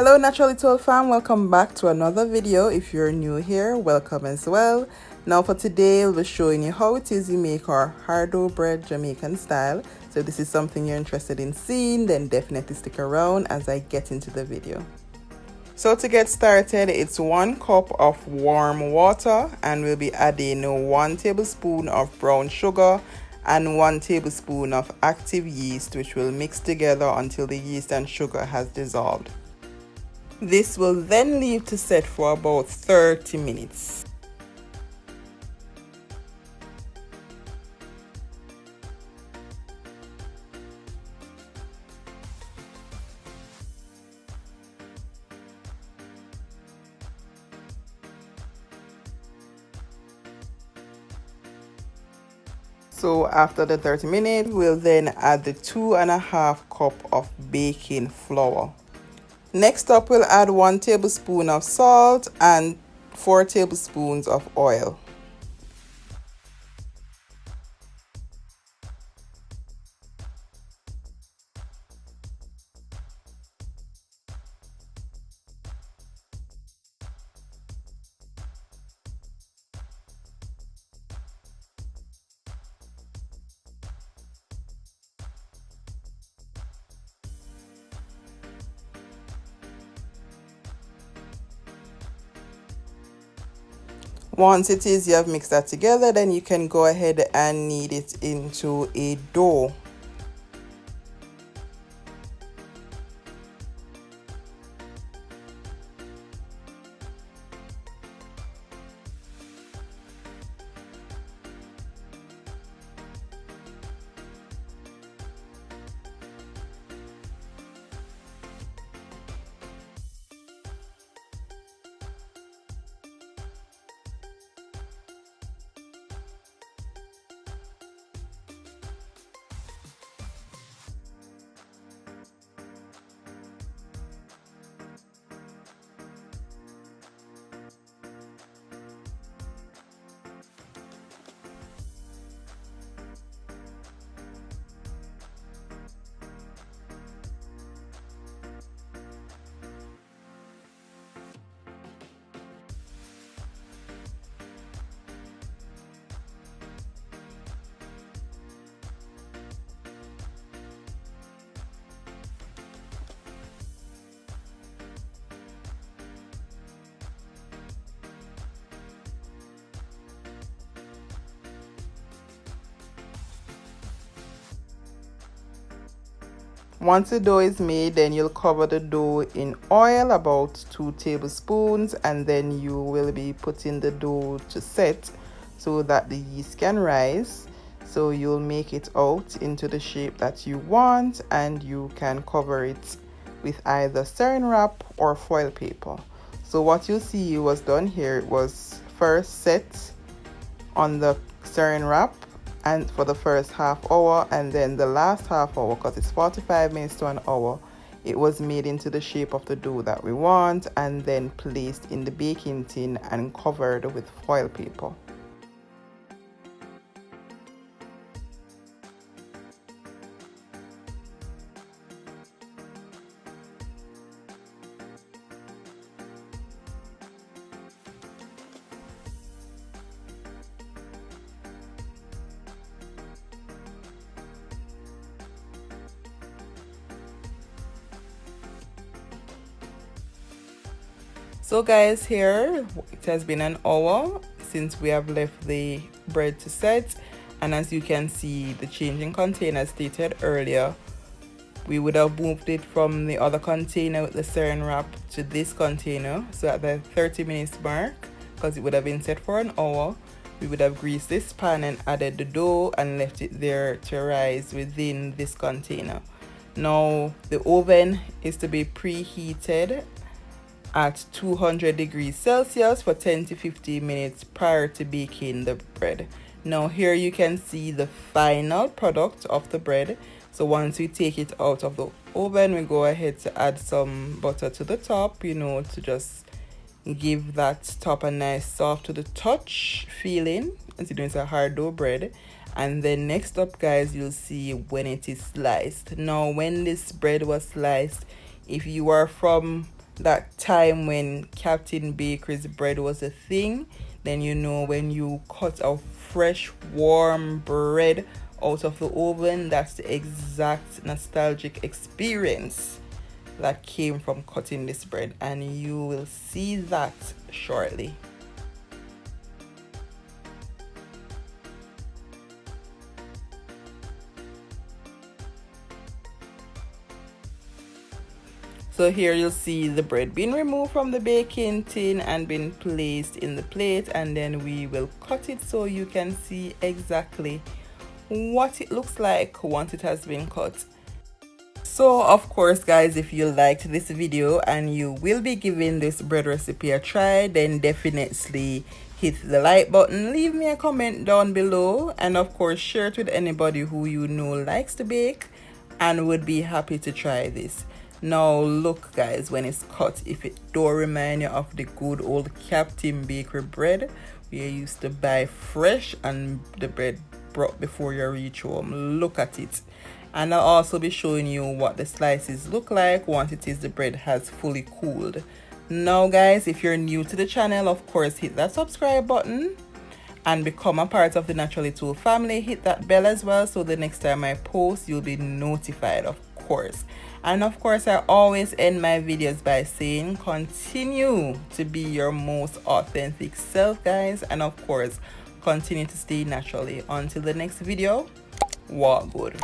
Hello Naturally Told fam, welcome back to another video. If you're new here, welcome as well. Now for today, we'll be showing you how it is you make our hard dough bread Jamaican style. So if this is something you're interested in seeing, then definitely stick around as I get into the video. So to get started, it's 1 cup of warm water, and we'll be adding 1 tablespoon of brown sugar and 1 tablespoon of active yeast, which will mix together until the yeast and sugar has dissolved. This will then leave to set for about 30 minutes. So after the 30 minutes, we'll then add the 2.5 cup of baking flour. Next up, we'll add 1 tablespoon of salt and 4 tablespoons of oil. Once it is you have mixed that together, then you can go ahead and knead it into a dough. Once the dough is made, then you'll cover the dough in oil, about 2 tablespoons, and then you will be putting the dough to set so that the yeast can rise. So you'll make it out into the shape that you want, and you can cover it with either saran wrap or foil paper. So what you see was done here, it was first set on the saran wrap and for the first half hour, and then the last half hour, because it's 45 minutes to an hour, it was made into the shape of the dough that we want, and then placed in the baking tin and covered with foil paper. So guys, here it has been an hour since we have left the bread to set, and as you can see, the changing container stated earlier, we would have moved it from the other container with the saran wrap to this container. So at the 30 minutes mark, because it would have been set for an hour, we would have greased this pan and added the dough and left it there to rise within this container. Now the oven is to be preheated at 200 degrees Celsius for 10 to 15 minutes prior to baking the bread. Now here you can see the final product of the bread. So once we take it out of the oven, we go ahead to add some butter to the top, you know, to just give that top a nice soft to the touch feeling. As you know, it's a hard dough bread. And then next up, guys, you'll see when it is sliced. Now when this bread was sliced, if you are from that time when Captain Baker's bread was a thing, then you know when you cut a fresh warm bread out of the oven, that's the exact nostalgic experience that came from cutting this bread, and you will see that shortly. So here you'll see the bread being removed from the baking tin and being placed in the plate, and then we will cut it so you can see exactly what it looks like once it has been cut. So of course guys, if you liked this video and you will be giving this bread recipe a try, then definitely hit the like button, leave me a comment down below, and of course share it with anybody who you know likes to bake and would be happy to try this. Now look guys, when it's cut, if it don't remind you of the good old Captain Baker bread we used to buy fresh and the bread brought before you reach home, look at it. And I'll also be showing you what the slices look like once the bread has fully cooled. Now guys, if you're new to the channel, of course hit that subscribe button and become a part of the Naturally Tool family. Hit that bell as well so the next time I post you'll be notified, of course. And of course I always end my videos by saying continue to be your most authentic self guys, and of course continue to stay naturally. Until the next video, walk good.